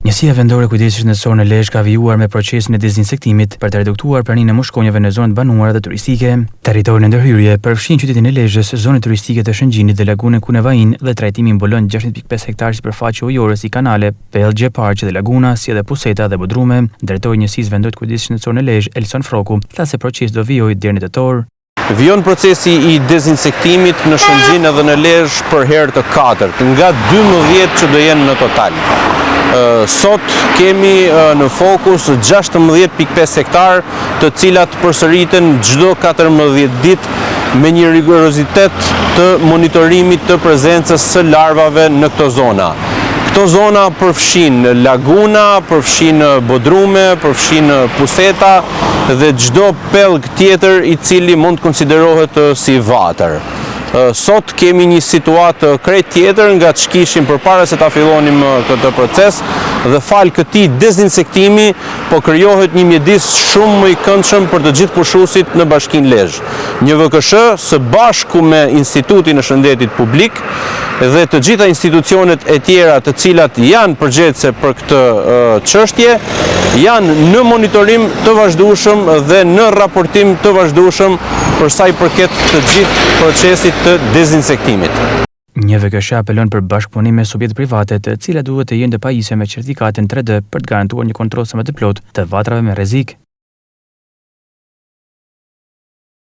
Njësia vendore kujdesit shëndetësor në Lezhë ka vijuar me procesin e dezinsektimit për të reduktuar praninë e mushkonjave në zonat banuara dhe turistike. Territorin e ndërhyrje përfshin qytetin e Lezhës, zonën turistike të Shëngjinit dhe lagunën Kunevain dhe trajtimi mbulon 16.5 hektar sipërfaqe ujore si kanale, pellgje, parqe dhe laguna, si edhe puseta dhe bodrume. Drejtori i njësisë vendore të kujdesit shëndetësor në Lezhë, Elson Froku, tha se procesi do vijojë deri në tetor. Vijon procesi i dezinsektimit në Shëngjin edhe në Lezhë për herë të katërt, nga 12 që do jenë në total. Sot kemi në fokus 16.5 hektar, të cilat përsëriten çdo 14 ditë me një rigorozitet të monitorimit të prezencës së larvave në këto zona. Këto zona përfshin laguna, përfshin bodrume, përfshin puseta dhe çdo pellg tjetër i cili mund të konsiderohet si vatër. Sot kemi një situatë krejt tjetër nga që kishim përpara se ta fillonim këtë proces dhe fal këtij dezinsektimi po krijohet një mjedis shumë më i këndshëm për të gjithë pushuesit në Bashkinë Lezhë. Një VKSH së bashku me Institutin e Shëndetit Publik dhe të gjitha institucionet e tjera të cilat janë përgjegjëse për këtë çështje janë në monitorim të vazhdueshëm dhe në raportim të vazhdueshëm për sa i përket të gjithë procesit të dezinsektimit. Një VKSH apelon për bashkëpunim me subjekte private, të cilat duhet të jenë të pajisur me certifikatën 3D për të garantuar një kontroll sa më të plotë të vatrave me rrezik.